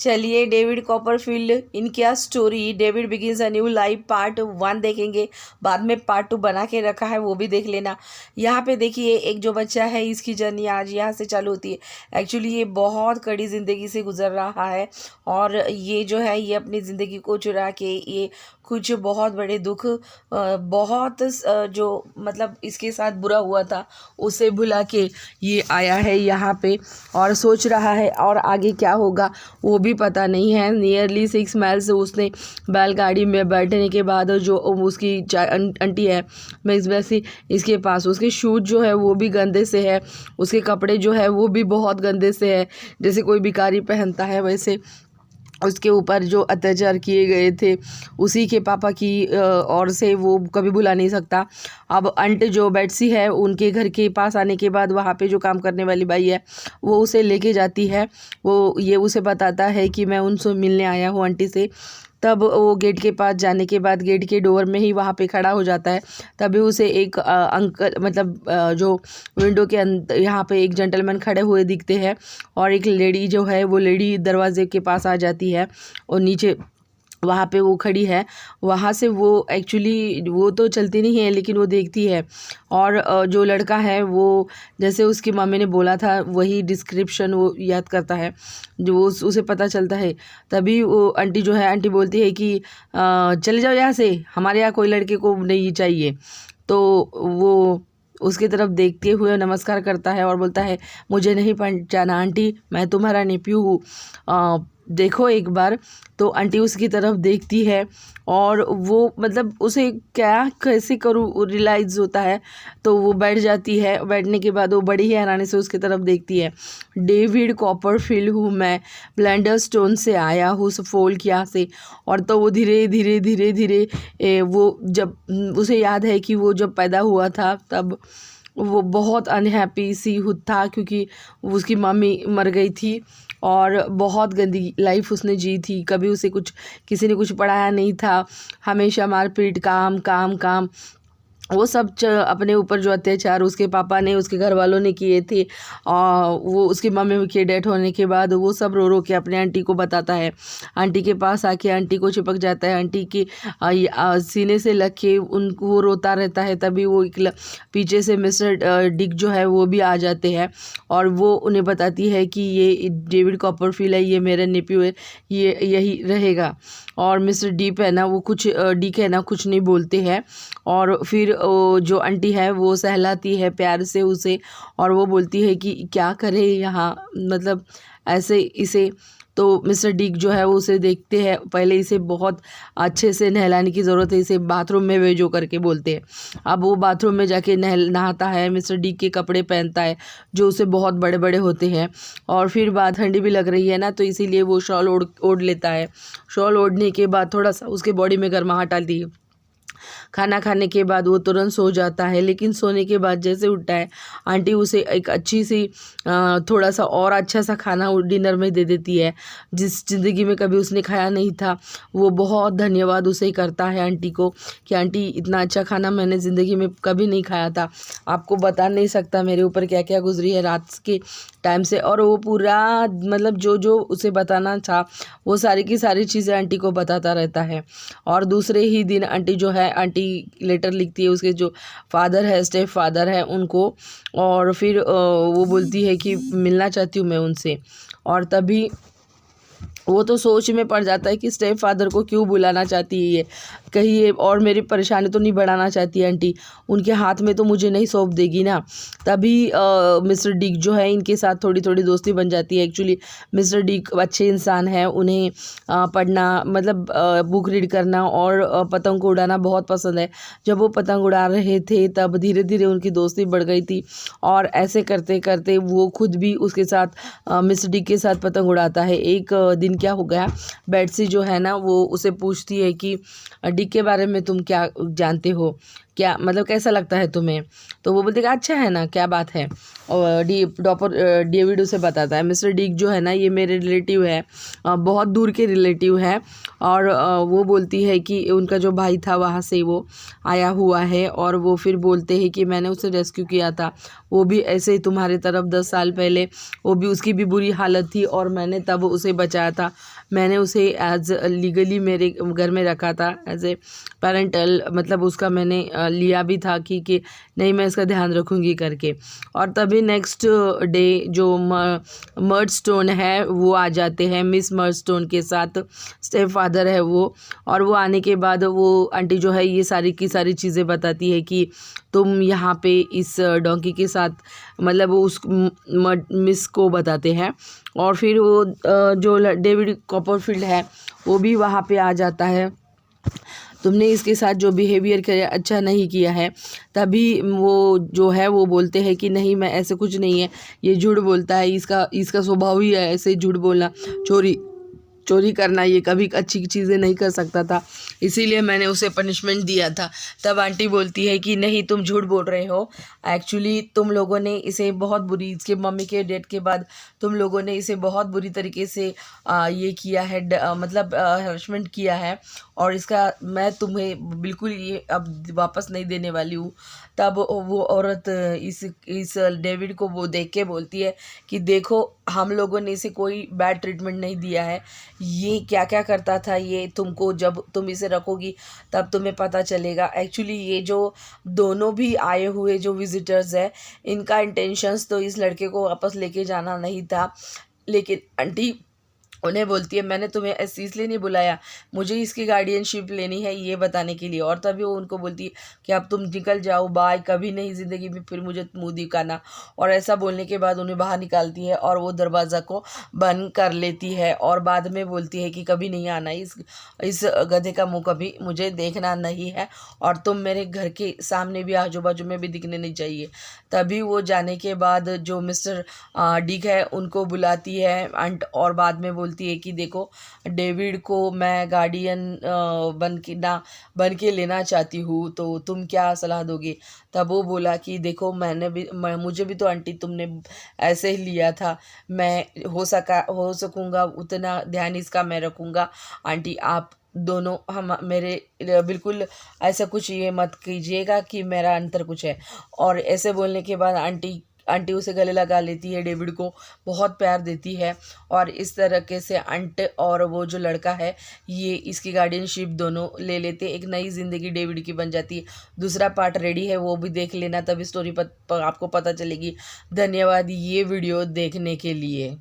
चलिए David Copperfield इनकी आ story David begins a new life part 1 देखेंगे। बाद में पार्ट 2 बना के रखा है, वो भी देख लेना। यहाँ पे देखिए एक जो बच्चा है इसकी जर्नी आज यहाँ से चालू होती है। एक्चुअली ये बहुत कड़ी ज़िंदगी से गुजर रहा है और ये जो है ये अपनी ज़िंदगी को चुरा के ये कुछ बहुत बड़े दुख बहुत जो मतलब इसके साथ बुरा हुआ था उसे भुला के ये आया है यहाँ पे और सोच रहा है और आगे क्या होगा वो भी पता नहीं है। नियरली 6 माइल से उसने बैलगाड़ी में बैठने के बाद जो उसकी आंटी है मिस बेसी इसके पास उसके शूज जो है वो भी गंदे से है, उसके कपड़े जो है वो भी बहुत गंदे से है, जैसे कोई भिखारी पहनता है वैसे उसके ऊपर जो अत्याचार किए गए थे उसी के पापा की ओर से वो कभी भुला नहीं सकता। अब आंट जो बेट्सी है उनके घर के पास आने के बाद वहाँ पे जो काम करने वाली बाई है वो उसे लेके जाती है, वो ये उसे बताता है कि मैं उनसे मिलने आया हूँ आंटी से। तब वो गेट के पास जाने के बाद गेट के डोर में ही वहाँ पे खड़ा हो जाता है। तभी उसे एक अंकल मतलब जो विंडो के यहाँ पे एक जेंटलमैन खड़े हुए दिखते हैं और एक लेडी जो है वो लेडी दरवाजे के पास आ जाती है और नीचे वहाँ पे वो खड़ी है। वहाँ से वो एक्चुअली वो तो चलती नहीं है लेकिन वो देखती है और जो लड़का है वो जैसे उसकी मम्मी ने बोला था वही डिस्क्रिप्शन वो याद करता है जो उसे पता चलता है। तभी वो आंटी जो है आंटी बोलती है कि चले जाओ यहाँ से, हमारे यहाँ कोई लड़के को नहीं चाहिए। तो वो उसकी तरफ देखते हुए नमस्कार करता है और बोलता है मुझे नहीं पहचाना आंटी, मैं तुम्हारा नेफ्यू हूँ, देखो एक बार। तो आंटी उसकी तरफ देखती है और वो मतलब उसे क्या कैसे करूँ रियलाइज़ होता है। तो वो बैठ जाती है, बैठने के बाद वो बड़ी ही हैरानी से उसकी तरफ देखती है। डेविड कॉपरफील्ड हूँ मैं, ब्लेंडरस्टोन से आया हूँ सफोल्क से। और तो वो धीरे धीरे धीरे धीरे वो जब उसे याद है कि वो जब पैदा हुआ था तब वो बहुत अनहैप्पी सी था क्योंकि उसकी मम्मी मर गई थी और बहुत गंदी लाइफ उसने जी थी। कभी उसे कुछ किसी ने कुछ पढ़ाया नहीं था, हमेशा मारपीट काम काम काम वो सब अपने ऊपर जो अत्याचार उसके पापा ने उसके घर वालों ने किए थे और वो उसकी मम्मी के डेथ होने के बाद वो सब रो रो के अपने आंटी को बताता है। आंटी के पास आके आंटी को चिपक जाता है, आंटी के सीने से लग के उनको वो रोता रहता है। तभी वो पीछे से मिस्टर डिक जो है वो भी आ जाते हैं और वो उन्हें बताती है कि ये डेविड कॉपरफील्ड है, ये मेरा नेफ्यू है, ये यही रहेगा। और मिस्टर डीप है ना वो कुछ डिक है ना कुछ नहीं बोलते हैं और फिर जो आंटी है वो सहलाती है प्यार से उसे और वो बोलती है कि क्या करे यहाँ मतलब ऐसे इसे। तो मिस्टर डिक जो है वो उसे देखते हैं, पहले इसे बहुत अच्छे से नहलाने की ज़रूरत है, इसे बाथरूम में भेजो करके बोलते हैं। अब वो बाथरूम में जाके नहाता है, मिस्टर डिक के कपड़े पहनता है जो उसे बहुत बड़े बड़े होते हैं और फिर बाद ठंडी भी लग रही है ना तो इसीलिए वो शॉल ओढ़ लेता है। शॉल ओढ़ने के बाद थोड़ा सा उसके बॉडी में गर्माहट आती है। खाना खाने के बाद वो तुरंत सो जाता है, लेकिन सोने के बाद जैसे उठता है आंटी उसे एक अच्छी सी थोड़ा सा और अच्छा सा खाना डिनर में दे देती है जिस ज़िंदगी में कभी उसने खाया नहीं था। वो बहुत धन्यवाद उसे करता है आंटी को कि आंटी इतना अच्छा खाना मैंने ज़िंदगी में कभी नहीं खाया था, आपको बता नहीं सकता मेरे ऊपर क्या क्या गुजरी है रात के टाइम से। और वो पूरा मतलब जो जो उसे बताना था वो सारी की सारी चीज़ें आंटी को बताता रहता है। और दूसरे ही दिन आंटी जो है आंटी लेटर लिखती है उसके जो फादर है स्टेप फादर है उनको और फिर वो बोलती है कि मिलना चाहती हूँ मैं उनसे। और तभी वो तो सोच में पड़ जाता है कि स्टेप फादर को क्यों बुलाना चाहती है ये, कहीं ये और मेरी परेशानी तो नहीं बढ़ाना चाहती है आंटी, उनके हाथ में तो मुझे नहीं सौंप देगी ना। तभी मिस्टर डिक जो है इनके साथ थोड़ी थोड़ी दोस्ती बन जाती है। एक्चुअली मिस्टर डिक अच्छे इंसान है, उन्हें पढ़ना मतलब बुक रीड करना और पतंग को उड़ाना बहुत पसंद है। जब वो पतंग उड़ा रहे थे तब धीरे धीरे उनकी दोस्ती बढ़ गई थी और ऐसे करते करते वो खुद भी उसके साथ मिस्टर डिक के साथ पतंग उड़ाता है। एक दिन क्या हो गया, बेट्सी जो है ना वो उसे पूछती है कि डिक के बारे में तुम क्या जानते हो। क्या मतलब कैसा लगता है तुम्हें? तो वो बोलते कि अच्छा है ना, क्या बात है। और डेविड उसे बताता है मिस्टर डिक जो है ना ये मेरे रिलेटिव है, बहुत दूर के रिलेटिव है। और वो बोलती है कि उनका जो भाई था वहाँ से वो आया हुआ है, और वो फिर बोलते हैं कि मैंने उसे रेस्क्यू किया था, वो भी ऐसे ही तुम्हारे तरफ 10 साल पहले, वो भी उसकी भी बुरी हालत थी और मैंने तब उसे बचाया था। मैंने उसे एज लीगली मेरे घर में रखा था, एज ए पेरेंटल, मतलब उसका मैंने लिया भी था कि नहीं मैं इसका ध्यान रखूँगी करके। और तभी नेक्स्ट डे जो मर्डस्टोन है वो आ जाते हैं मिस मर्डस्टोन के साथ, स्टेप फादर है वो। और वो आने के बाद वो आंटी जो है ये सारी की सारी चीज़ें बताती है कि तुम यहाँ पे इस डोंकी के साथ, मतलब वो उस मिस को बताते हैं। और फिर वो जो डेविड कॉपरफील्ड है वो भी वहाँ पे आ जाता है, तुमने इसके साथ जो बिहेवियर किया अच्छा नहीं किया है। तभी वो जो है वो बोलते हैं कि नहीं मैं ऐसे कुछ नहीं है, ये झूठ बोलता है, इसका इसका स्वभाव ही है ऐसे झूठ बोलना, चोरी करना, ये कभी अच्छी चीज़ें नहीं कर सकता था, इसीलिए मैंने उसे पनिशमेंट दिया था। तब आंटी बोलती है कि नहीं तुम झूठ बोल रहे हो, एक्चुअली तुम लोगों ने इसे बहुत बुरी, इसके मम्मी के डेथ के बाद तुम लोगों ने इसे बहुत बुरी तरीके से ये किया है, मतलब हरासमेंट किया है, और इसका मैं तुम्हें बिल्कुल ये अब वापस नहीं देने वाली हूँ। तब वो औरत इस डेविड को वो देख के बोलती है कि देखो हम लोगों ने इसे कोई बैड ट्रीटमेंट नहीं दिया है, ये क्या क्या करता था ये तुमको, जब तुम इसे रखोगी तब तुम्हें पता चलेगा। एक्चुअली ये जो दोनों भी आए हुए जो विजिटर्स है इनका इंटेंशंस तो इस लड़के को वापस लेके जाना नहीं था, लेकिन आंटी उन्हें बोलती है मैंने तुम्हें ऐसे इसलिए नहीं बुलाया, मुझे इसकी गार्डियनशिप लेनी है ये बताने के लिए। और तभी वो उनको बोलती है कि अब तुम निकल जाओ, बाय, कभी नहीं ज़िंदगी में फिर मुझे मुँह दिखाना। और ऐसा बोलने के बाद उन्हें बाहर निकालती है और वो दरवाज़ा को बंद कर लेती है, और बाद में बोलती है कि कभी नहीं आना, इस गधे का मुँह कभी मुझे देखना नहीं है, और तुम मेरे घर के सामने भी आजू बाजू में भी दिखने नहीं चाहिए। तभी वो जाने के बाद जो मिस्टर डिक है उनको बुलाती है अंट, और बाद में बोलती है कि देखो डेविड को मैं गार्डियन बन के लेना चाहती हूँ, तो तुम क्या सलाह दोगे। तब वो बोला कि देखो मुझे भी तो आंटी तुमने ऐसे ही लिया था, मैं हो सकूँगा उतना ध्यान इसका मैं रखूँगा। आंटी आप दोनों हम मेरे बिल्कुल ऐसा कुछ ये मत कीजिएगा कि मेरा अंतर कुछ है। और ऐसे बोलने के बाद आंटी उसे गले लगा लेती है, डेविड को बहुत प्यार देती है, और इस तरीके से आंट और वो जो लड़का है ये इसकी गार्डियनशिप दोनों ले लेते, एक नई ज़िंदगी डेविड की बन जाती है। दूसरा पार्ट रेडी है, वो भी देख लेना, तभी स्टोरी आपको पता चलेगी। धन्यवाद ये वीडियो देखने के लिए।